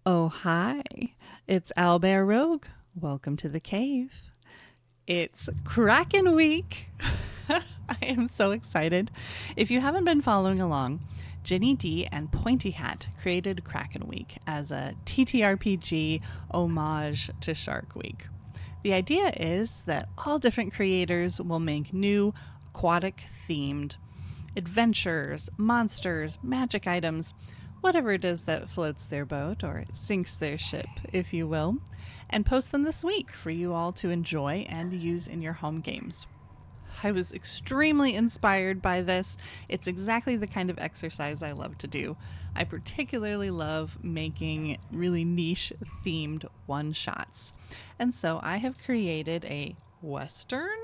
Oh, hi. It's Owlbear Rogue. Welcome to the cave. It's Kraken Week. I am so excited. If you haven't been following along, Ginny D and Pointy Hat created Kraken Week as a TTRPG homage to Shark Week. The idea is that all different creators will make new aquatic themed adventures, monsters, magic items, whatever it is that floats their boat or sinks their ship, if you will, and post them this week for you all to enjoy and use in your home games. I was extremely inspired by this. It's exactly the kind of exercise I love to do. I particularly love making really niche themed one-shots. And so I have created a Western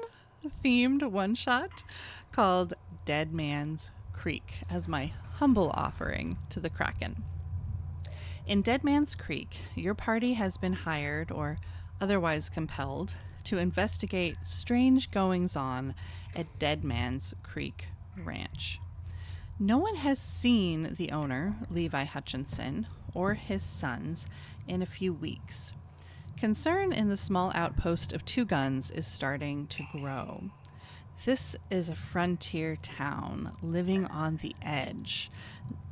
themed one-shot called Deadman's Creek as my humble offering to the Kraken. In Deadman's Creek, your party has been hired or otherwise compelled to investigate strange goings-on at Deadman's Creek Ranch. No one has seen the owner, Levi Hutchinson, or his sons in a few weeks. Concern in the small outpost of Two Guns is starting to grow. This is a frontier town living on the edge.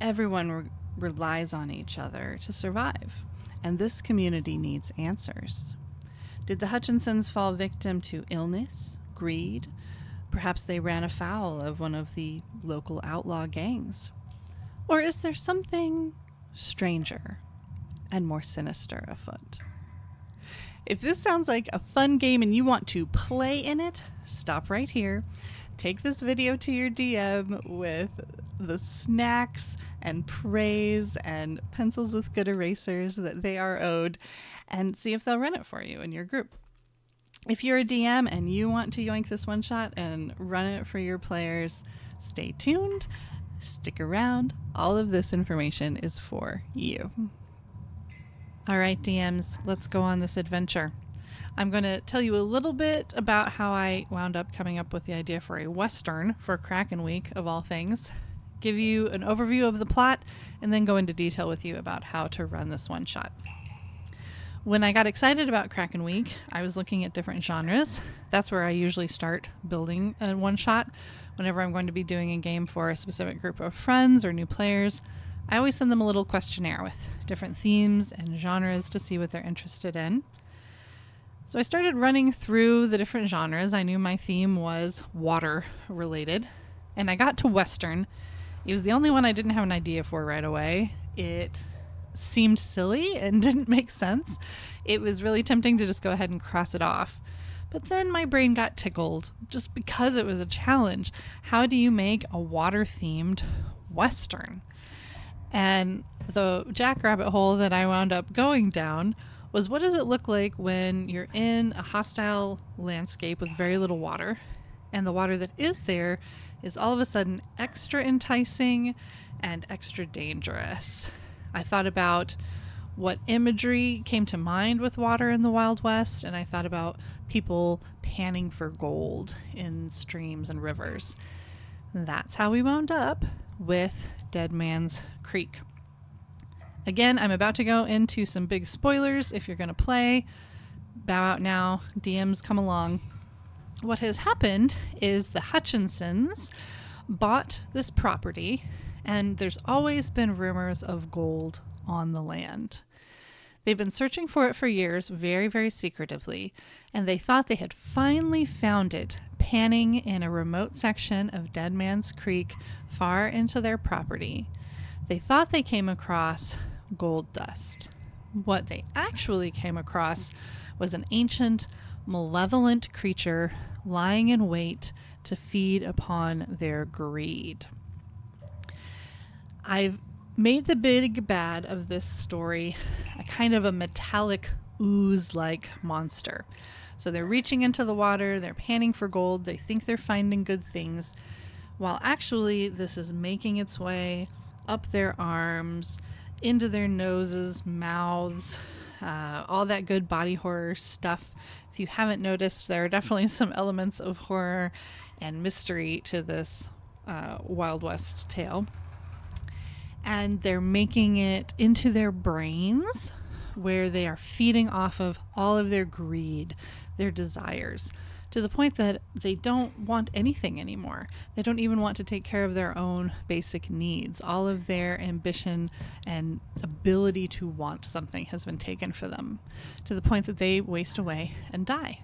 Everyone relies on each other to survive, and this community needs answers. Did the Hutchinsons fall victim to illness, greed? Perhaps they ran afoul of one of the local outlaw gangs. Or is there something stranger and more sinister afoot? If this sounds like a fun game and you want to play in it, stop right here. Take this video to your DM with the snacks and praise and pencils with good erasers that they are owed, and see if they'll run it for you in your group. If you're a DM and you want to yoink this one shot and run it for your players, stay tuned, stick around. All of this information is for you. All right, DMs, let's go on this adventure. I'm going to tell you a little bit about how I wound up coming up with the idea for a Western for Kraken Week, of all things, give you an overview of the plot, and then go into detail with you about how to run this one shot. When I got excited about Kraken Week, I was looking at different genres. That's where I usually start building a one shot. Whenever I'm going to be doing a game for a specific group of friends or new players, I always send them a little questionnaire with different themes and genres to see what they're interested in. So I started running through the different genres. I knew my theme was water related, and I got to Western. It was the only one I didn't have an idea for right away. It seemed silly and didn't make sense. It was really tempting to just go ahead and cross it off. But then my brain got tickled just because it was a challenge. How do you make a water-themed Western? And the jackrabbit hole that I wound up going down was, what does it look like when you're in a hostile landscape with very little water, and the water that is there is all of a sudden extra enticing and extra dangerous? I thought about what imagery came to mind with water in the Wild West, and I thought about people panning for gold in streams and rivers. That's how we wound up with Deadman's Creek. Again, I'm about to go into some big spoilers. If you're going to play, bow out now. DMs, come along. What has happened is the Hutchinsons bought this property, and there's always been rumors of gold on the land. They've been searching for it for years, very, very secretively, and they thought they had finally found it, panning in a remote section of Deadman's Creek far into their property. They thought they came across gold dust. What they actually came across was an ancient, malevolent creature lying in wait to feed upon their greed. I've made the big bad of this story a kind of a metallic ooze-like monster. So they're reaching into the water, they're panning for gold, they think they're finding good things, while actually this is making its way up their arms, into their noses, mouths, all that good body horror stuff. If you haven't noticed, there are definitely some elements of horror and mystery to this Wild West tale. And they're making it into their brains where they are feeding off of all of their greed, their desires, to the point that they don't want anything anymore. They don't even want to take care of their own basic needs. All of their ambition and ability to want something has been taken from them, to the point that they waste away and die.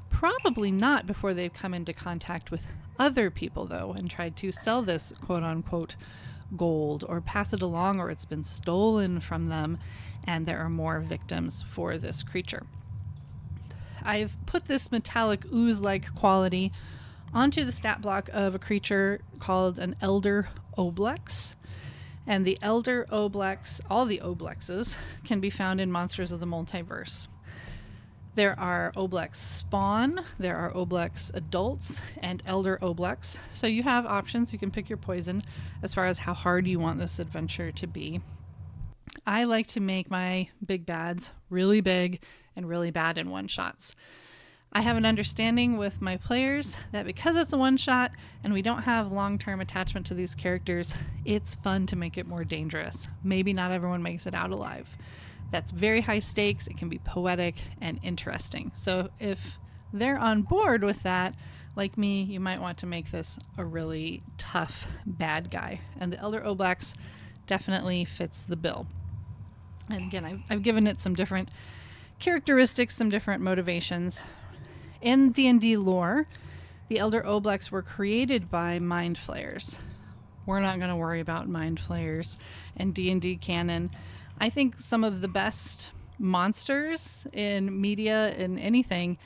Probably not before they've come into contact with other people, though, and tried to sell this quote-unquote gold or pass it along, or it's been stolen from them, and there are more victims for this creature. I've put this metallic ooze-like quality onto the stat block of a creature called an Elder Oblex. And the Elder Oblex, all the Oblexes, can be found in Monsters of the Multiverse. There are Oblex spawn, there are Oblex adults, and Elder Oblex. So you have options. You can pick your poison as far as how hard you want this adventure to be. I like to make my big bads really big and really bad in one-shots. I have an understanding with my players that because it's a one-shot and we don't have long-term attachment to these characters, it's fun to make it more dangerous. Maybe not everyone makes it out alive. That's very high stakes. It can be poetic and interesting. So if they're on board with that, like me, you might want to make this a really tough bad guy. And the Elder Oblex definitely fits the bill. And again, I've given it some different characteristics, some different motivations. In D&D lore, the Elder Oblex were created by Mind Flayers. We're not going to worry about Mind Flayers and D&D canon. I think some of the best monsters in media and anything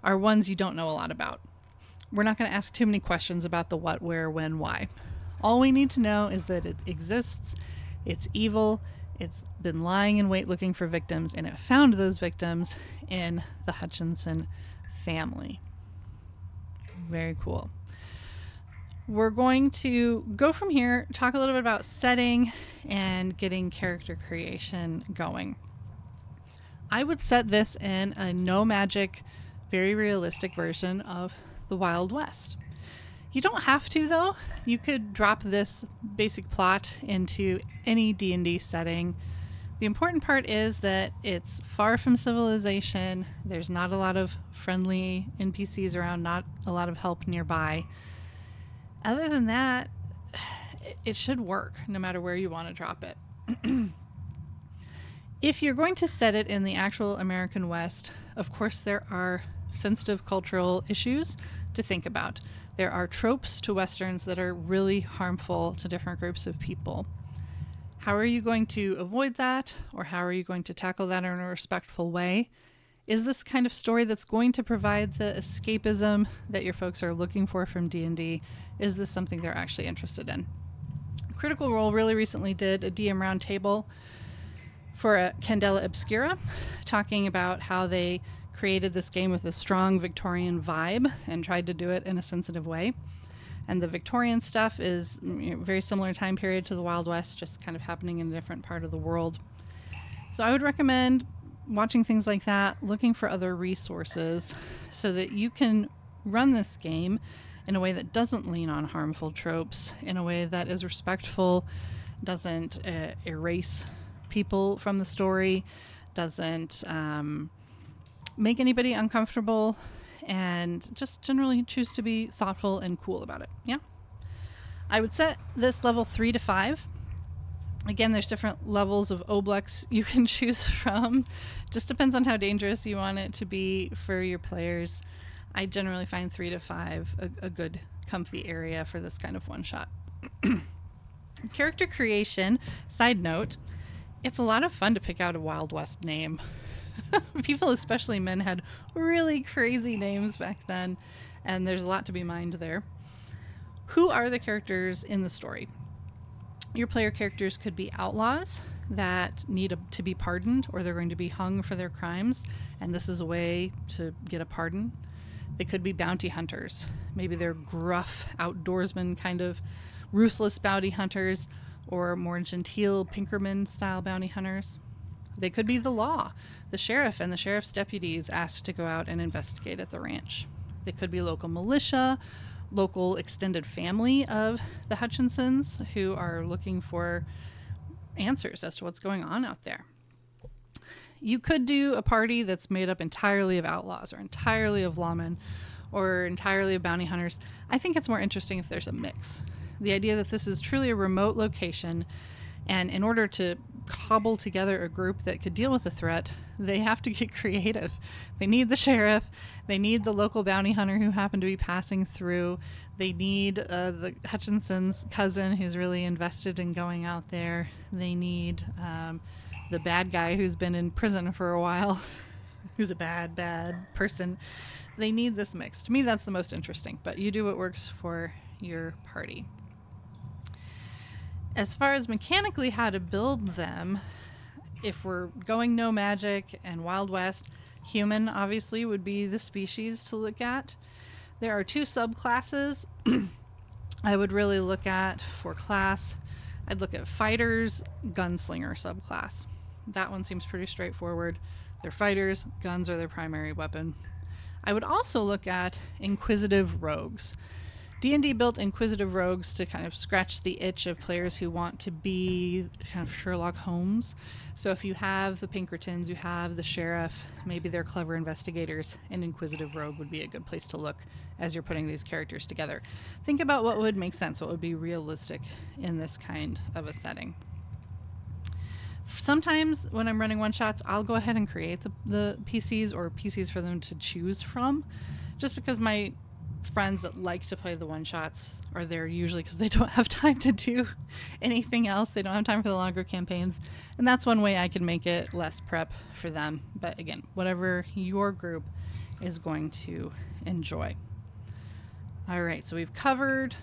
are ones you don't know a lot about. We're not going to ask too many questions about the what, where, when, why. All we need to know is that it exists, it's evil, it's been lying in wait looking for victims, and it found those victims in the Hutchinson family. Very cool. We're going to go from here, talk a little bit about setting and getting character creation going. I would set this in a no magic, very realistic version of the Wild West. You don't have to, though. You could drop this basic plot into any D&D setting. The important part is that it's far from civilization. There's not a lot of friendly NPCs around, not a lot of help nearby. Other than that, it should work no matter where you want to drop it. If you're going to set it in the actual American West, of course there are sensitive cultural issues to think about. There are tropes to Westerns that are really harmful to different groups of people. How are you going to avoid that, or how are you going to tackle that in a respectful way? Is this kind of story that's going to provide the escapism that your folks are looking for from D&D? Is this something they're actually interested in? Critical Role really recently did a DM roundtable for a Candela Obscura, talking about how they created this game with a strong Victorian vibe and tried to do it in a sensitive way. And the Victorian stuff is very similar time period to the Wild West, just kind of happening in a different part of the world. So I would recommend watching things like that, looking for other resources so that you can run this game in a way that doesn't lean on harmful tropes, in a way that is respectful, doesn't erase people from the story, doesn't make anybody uncomfortable, and just generally choose to be thoughtful and cool about it. Yeah. I would set this level 3 to 5. Again, there's different levels of Oblex you can choose from. Just depends on how dangerous you want it to be for your players. I generally find 3 to 5 a good, comfy area for this kind of one-shot. Character creation, side note, it's a lot of fun to pick out a Wild West name. People, especially men, had really crazy names back then, and there's a lot to be mined there. Who are the characters in the story? Your player characters could be outlaws that need to be pardoned, or they're going to be hung for their crimes, and this is a way to get a pardon. They could be bounty hunters. Maybe they're gruff, outdoorsman, kind of ruthless bounty hunters, or more genteel Pinkerman-style bounty hunters. They could be the law, the sheriff and the sheriff's deputies asked to go out and investigate at the ranch. They could be local militia, local extended family of the Hutchinsons who are looking for answers as to what's going on out there. You could do a party that's made up entirely of outlaws or entirely of lawmen or entirely of bounty hunters. I think it's more interesting if there's a mix. The idea that this is truly a remote location, and in order to cobble together a group that could deal with the threat, they have to get creative. They need the sheriff. They need the local bounty hunter who happened to be passing through. They need the Hutchinson's cousin who's really invested in going out there. They need the bad guy who's been in prison for a while, who's a bad person. They need this mix. To me, that's the most interesting, but you do what works for your party. As far as mechanically how to build them, if we're going no magic and Wild West, human obviously would be the species to look at. There are 2 subclasses I would really look at for class. I'd look at fighters, gunslinger subclass. That one seems pretty straightforward. They're fighters, guns are their primary weapon. I would also look at inquisitive rogues. D&D built inquisitive rogues to kind of scratch the itch of players who want to be kind of Sherlock Holmes. So if you have the Pinkertons, you have the sheriff, maybe they're clever investigators, an inquisitive rogue would be a good place to look as you're putting these characters together. Think about what would make sense, what would be realistic in this kind of a setting. Sometimes when I'm running one-shots, I'll go ahead and create the PCs or PCs for them to choose from, just because my friends that like to play the one-shots are there usually because they don't have time to do anything else. They don't have time for the longer campaigns, and that's one way I can make it less prep for them. But again, whatever your group is going to enjoy. All right, so we've covered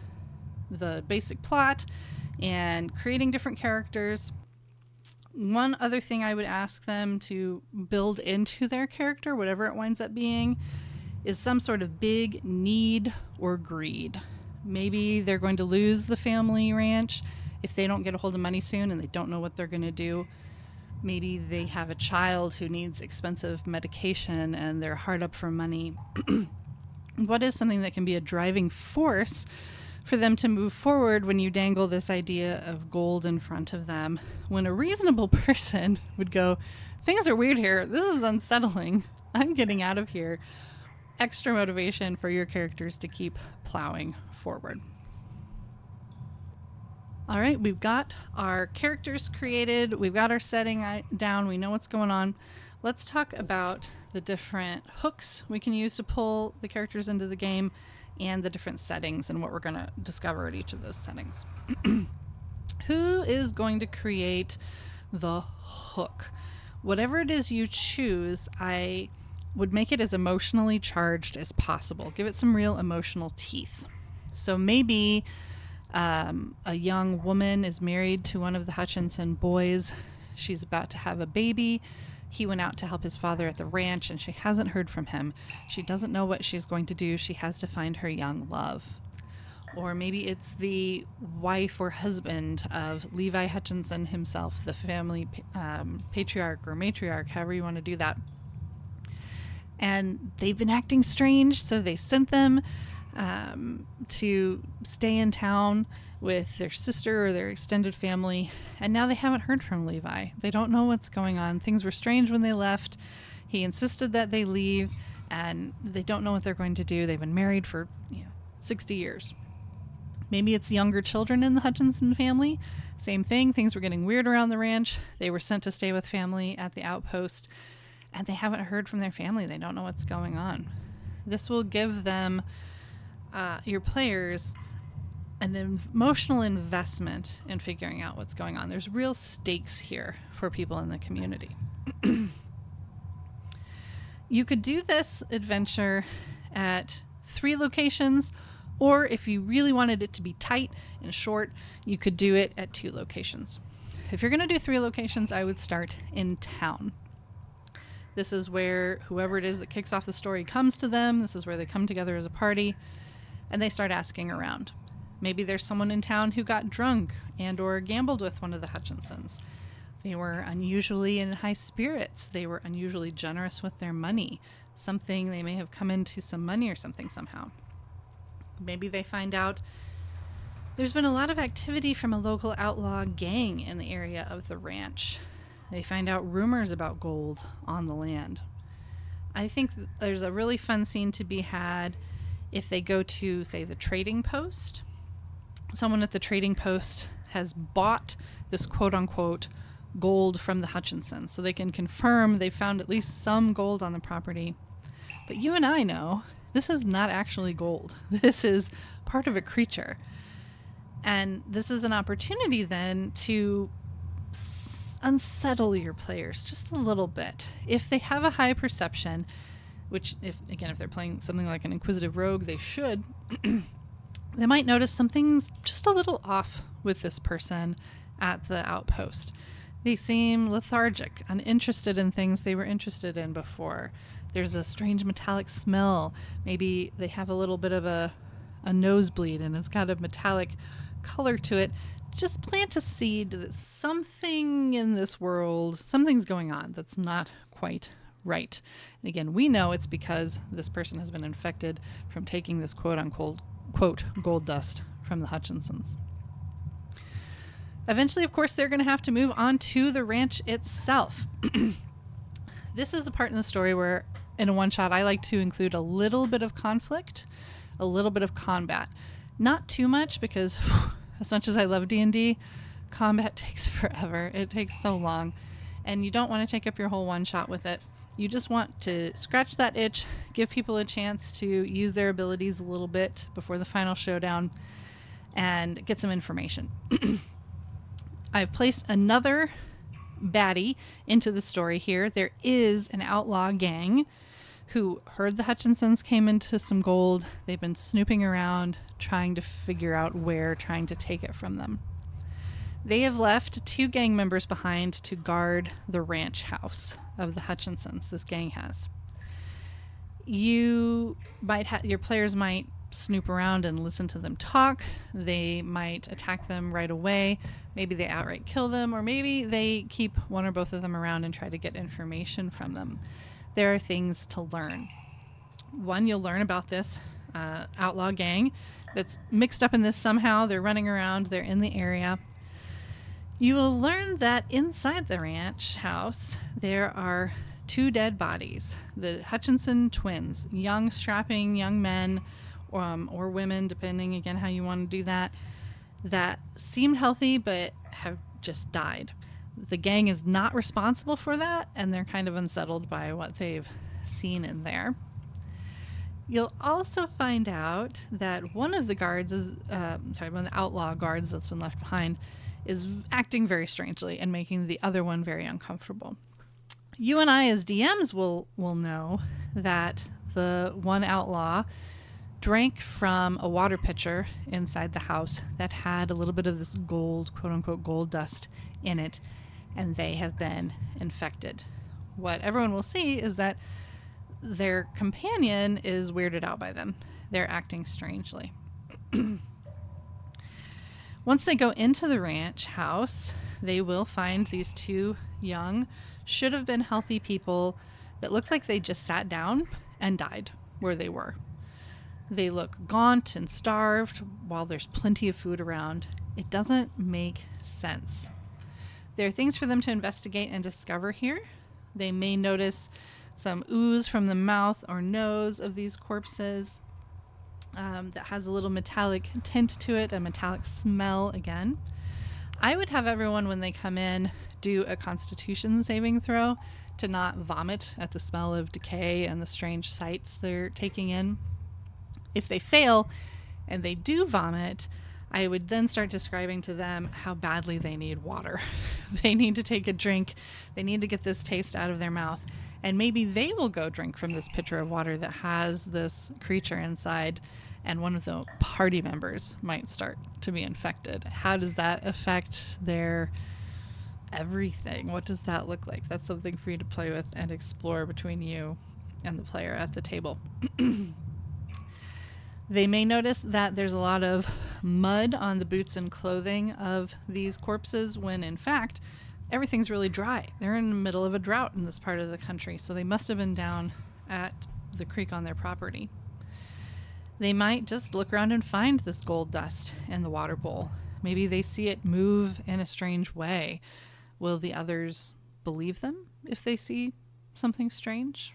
the basic plot and creating different characters. One other thing I would ask them to build into their character, whatever it winds up being, is some sort of big need or greed. Maybe they're going to lose the family ranch if they don't get a hold of money soon and they don't know what they're going to do. Maybe they have a child who needs expensive medication and they're hard up for money. What is something that can be a driving force for them to move forward when you dangle this idea of gold in front of them, when a reasonable person would go, things are weird here, this is unsettling, I'm getting out of here. Extra motivation for your characters to keep plowing forward. All right, we've got our characters created, we've got our setting down, we know what's going on. Let's talk about the different hooks we can use to pull the characters into the game and the different settings and what we're going to discover at each of those settings. Who is going to create the hook? Whatever it is you choose, I would make it as emotionally charged as possible. Give it some real emotional teeth. So maybe a young woman is married to one of the Hutchinson boys. She's about to have a baby. He went out to help his father at the ranch and she hasn't heard from him. She doesn't know what she's going to do. She has to find her young love. Or maybe it's the wife or husband of Levi Hutchinson himself, the family patriarch or matriarch, however you want to do that. And they've been acting strange, so they sent them to stay in town with their sister or their extended family, and now they haven't heard from Levi. They don't know what's going on. Things were strange when they left. He insisted that they leave, and they don't know what they're going to do. They've been married for 60 years. Maybe it's younger children in the Hutchinson family. Same thing. Things were getting weird around the ranch. They were sent to stay with family at the outpost, and they haven't heard from their family. They don't know what's going on. This will give them, your players, an emotional investment in figuring out what's going on. There's real stakes here for people in the community. You could do this adventure at 3 locations, or if you really wanted it to be tight and short, you could do it at 2 locations. If you're going to do 3 locations, I would start in town. This is where whoever it is that kicks off the story comes to them. This is where they come together as a party, and they start asking around. Maybe there's someone in town who got drunk and or gambled with one of the Hutchinsons. They were unusually in high spirits. They were unusually generous with their money. Something, they may have come into some money or something somehow. Maybe they find out there's been a lot of activity from a local outlaw gang in the area of the ranch. They find out rumors about gold on the land. I think there's a really fun scene to be had if they go to, say, the trading post. Someone at the trading post has bought this quote-unquote gold from the Hutchinsons, so they can confirm they found at least some gold on the property. But you and I know this is not actually gold. This is part of a creature. And this is an opportunity then to unsettle your players just a little bit. If they have a high perception, which if they're playing something like an inquisitive rogue, they should, they might notice something's just a little off with this person at the outpost. They seem lethargic, uninterested in things they were interested in before. There's a strange metallic smell. Maybe they have a little bit of a nosebleed and it's got a metallic color to it. Just plant a seed that something in this world, something's going on that's not quite right. And again, we know it's because this person has been infected from taking this quote-unquote gold dust from the Hutchinsons. Eventually, of course, they're going to have to move on to the ranch itself. This is a part in the story where, in a one-shot, I like to include a little bit of conflict, a little bit of combat. Not too much, because as much as I love D&D, combat takes forever. It takes so long, and you don't want to take up your whole one-shot with it. You just want to scratch that itch, give people a chance to use their abilities a little bit before the final showdown, and get some information. I've placed another baddie into the story here. There is an outlaw gang who heard the Hutchinsons came into some gold. They've been snooping around, trying to figure out where, trying to take it from them. They have left 2 gang members behind to guard the ranch house of the Hutchinsons, this gang has. Your players might snoop around and listen to them talk. They might attack them right away. Maybe they outright kill them, or maybe they keep one or both of them around and try to get information from them. There are things to learn. One, you'll learn about this outlaw gang that's mixed up in this somehow. They're running around. They're in the area. You will learn that inside the ranch house, there are 2 dead bodies. The Hutchinson twins, young, strapping young men or women, depending, again, how you want to do that seemed healthy but have just died. The gang is not responsible for that, and they're kind of unsettled by what they've seen in there. You'll also find out that one of the guards one of the outlaw guards that's been left behind is acting very strangely and making the other one very uncomfortable. You and I as DMs will know that the one outlaw drank from a water pitcher inside the house that had a little bit of this gold, quote-unquote gold dust in it, and they have been infected. What everyone will see is that their companion is weirded out by them. They're acting strangely. Once they go into the ranch house, they will find these 2 young, should have been healthy people that looked like they just sat down and died where they were. They look gaunt and starved while there's plenty of food around. It doesn't make sense. There are things for them to investigate and discover here. They may notice some ooze from the mouth or nose of these corpses that has a little metallic tint to it, a metallic smell again. I would have everyone, when they come in, do a Constitution saving throw to not vomit at the smell of decay and the strange sights they're taking in. If they fail and they do vomit, I would then start describing to them how badly they need water. They need to take a drink. They need to get this taste out of their mouth. And maybe they will go drink from this pitcher of water that has this creature inside, and one of the party members might start to be infected. How does that affect their everything? What does that look like? That's something for you to play with and explore between you and the player at the table. They may notice that there's a lot of mud on the boots and clothing of these corpses, when in fact everything's really dry. They're in the middle of a drought in this part of the country, so they must have been down at the creek on their property. They might just look around and find this gold dust in the water bowl. Maybe they see it move in a strange way. Will the others believe them if they see something strange.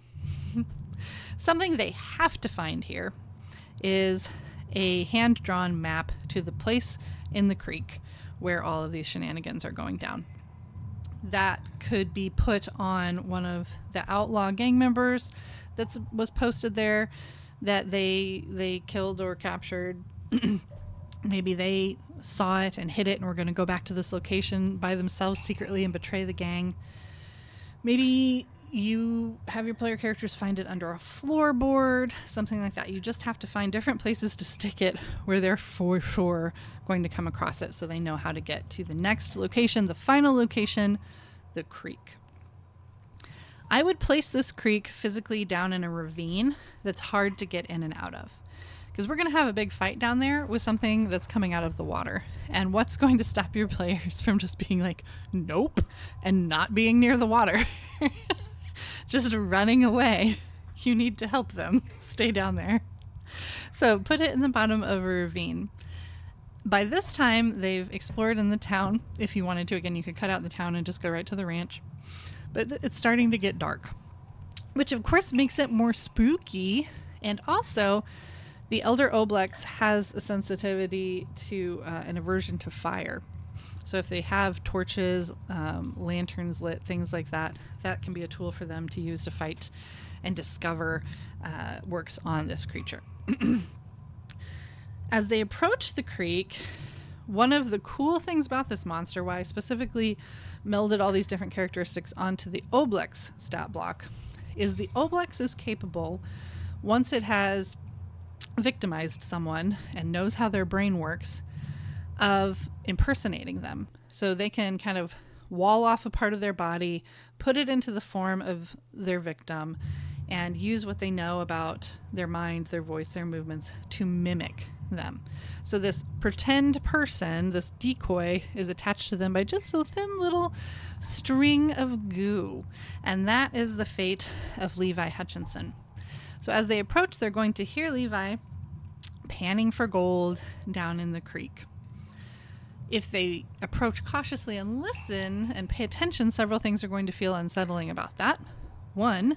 Something they have to find here is a hand-drawn map to the place in the creek where all of these shenanigans are going down. That could be put on one of the outlaw gang members that was posted there that they killed or captured. Maybe they saw it and hid it and were going to go back to this location by themselves secretly and betray the gang. Maybe you have your player characters find it under a floorboard, something like that. You just have to find different places to stick it where they're for sure going to come across it so they know how to get to the next location, the final location, the creek. I would place this creek physically down in a ravine that's hard to get in and out of, because we're going to have a big fight down there with something that's coming out of the water. And what's going to stop your players from just being like, nope, and not being near the water? Just running away. You need to help them stay down there. So put it in the bottom of a ravine. By this time, they've explored in the town. If you wanted to, again, you could cut out the town and just go right to the ranch. But it's starting to get dark, which of course makes it more spooky. And also, the Elder Oblex has a sensitivity to an aversion to fire. So if they have torches, lanterns lit, things like that, that can be a tool for them to use to fight and discover works on this creature. As they approach the creek, one of the cool things about this monster, why I specifically melded all these different characteristics onto the Oblex stat block, is the Oblex is capable, once it has victimized someone and knows how their brain works, of impersonating them. So they can kind of wall off a part of their body, put it into the form of their victim, and use what they know about their mind, their voice, their movements to mimic them. So this pretend person, this decoy, is attached to them by just a thin little string of goo. And that is the fate of Levi Hutchinson. So as they approach, they're going to hear Levi panning for gold down in the creek. If they approach cautiously and listen and pay attention, several things are going to feel unsettling about that. One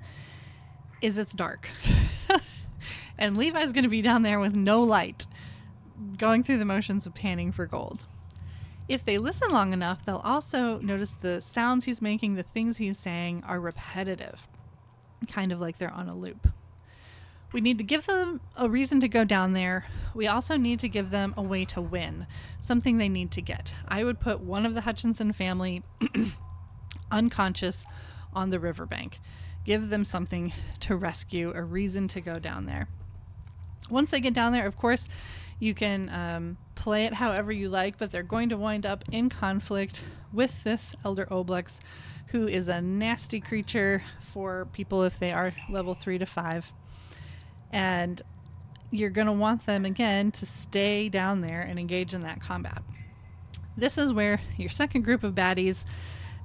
is it's dark. And Levi's going to be down there with no light, going through the motions of panning for gold. If they listen long enough, they'll also notice the sounds he's making, the things he's saying are repetitive, kind of like they're on a loop. We need to give them a reason to go down there. We also need to give them a way to win, something they need to get. I would put one of the Hutchinson family unconscious on the riverbank. Give them something to rescue, a reason to go down there. Once they get down there, of course, you can play it however you like, but they're going to wind up in conflict with this Elder Oblex, who is a nasty creature for people if they are level 3 to 5. And you're going to want them, again, to stay down there and engage in that combat. This is where your second group of baddies,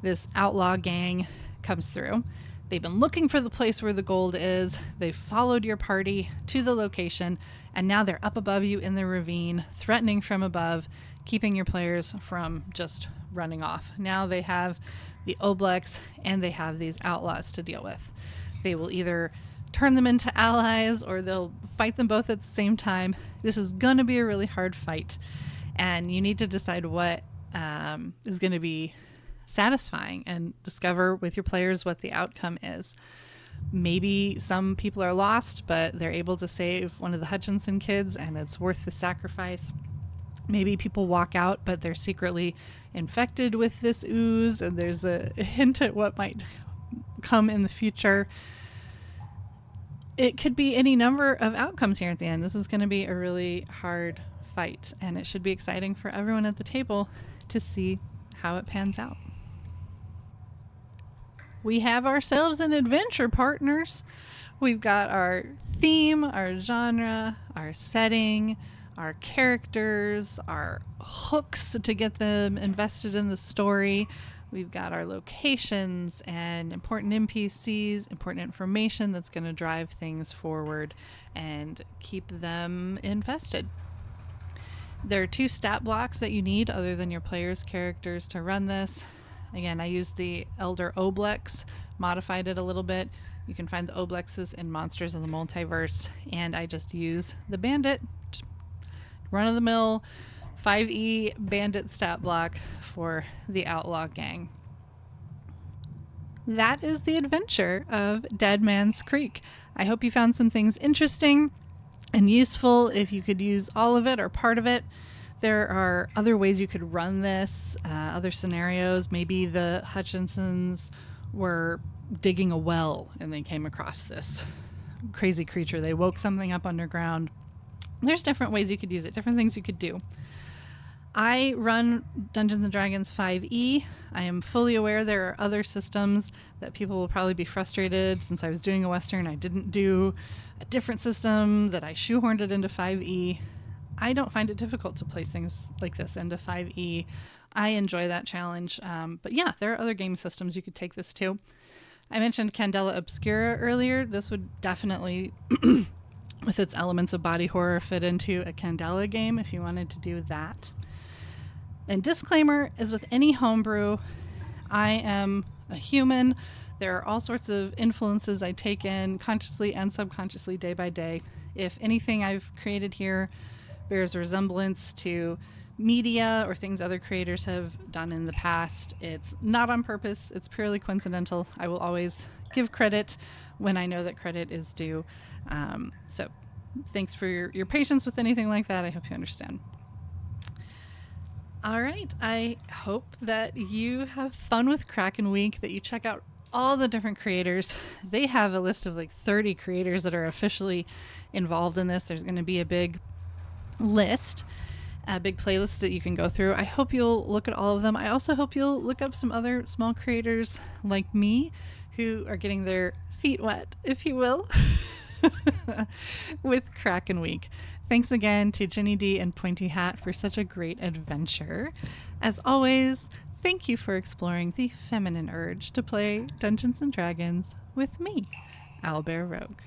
this outlaw gang, comes through. They've been looking for the place where the gold is. They've followed your party to the location, and now they're up above you in the ravine, threatening from above, keeping your players from just running off. Now they have the Oblex, and they have these outlaws to deal with. They will either turn them into allies, or they'll fight them both at the same time. This is going to be a really hard fight, and you need to decide what is going to be satisfying and discover with your players what the outcome is. Maybe some people are lost, but they're able to save one of the Hutchinson kids, and it's worth the sacrifice. Maybe people walk out, but they're secretly infected with this ooze, and there's a hint at what might come in the future. It could be any number of outcomes here at the end. This is going to be a really hard fight, and it should be exciting for everyone at the table to see how it pans out. We have ourselves an adventure, partners. We've got our theme, our genre, our setting, our characters, our hooks to get them invested in the story. We've got our locations and important NPCs, important information that's going to drive things forward and keep them invested. There are 2 stat blocks that you need other than your players' characters to run this. Again, I used the Elder Oblex, modified it a little bit. You can find the Oblexes in Monsters of the Multiverse, and I just use the Bandit, run-of-the-mill 5e Bandit stat block for the Outlaw Gang. That is the adventure of Deadman's Creek. I hope you found some things interesting and useful. If you could use all of it or part of it, there are other ways you could run this, other scenarios. Maybe the Hutchinsons were digging a well and they came across this crazy creature. They woke something up underground. There's different ways you could use it, different things you could do. I run Dungeons & Dragons 5e. I am fully aware there are other systems that people will probably be frustrated. Since I was doing a Western, I didn't do a different system, that I shoehorned it into 5e. I don't find it difficult to place things like this into 5e. I enjoy that challenge. But yeah, there are other game systems you could take this to. I mentioned Candela Obscura earlier. This would definitely, with its elements of body horror, fit into a Candela game if you wanted to do that. And disclaimer, as with any homebrew, I am a human. There are all sorts of influences I take in consciously and subconsciously day by day. If anything I've created here bears resemblance to media or things other creators have done in the past, it's not on purpose. It's purely coincidental. I will always give credit when I know that credit is due. So thanks for your patience with anything like that. I hope you understand. All right. I hope that you have fun with Kraken Week, that you check out all the different creators. They have a list of like 30 creators that are officially involved in this. There's going to be a big list, a big playlist that you can go through. I hope you'll look at all of them. I also hope you'll look up some other small creators like me who are getting their feet wet, if you will, with Kraken Week. Thanks again to Ginny D and Pointy Hat for such a great adventure. As always, thank you for exploring the feminine urge to play Dungeons & Dragons with me, Owlbear Rogue.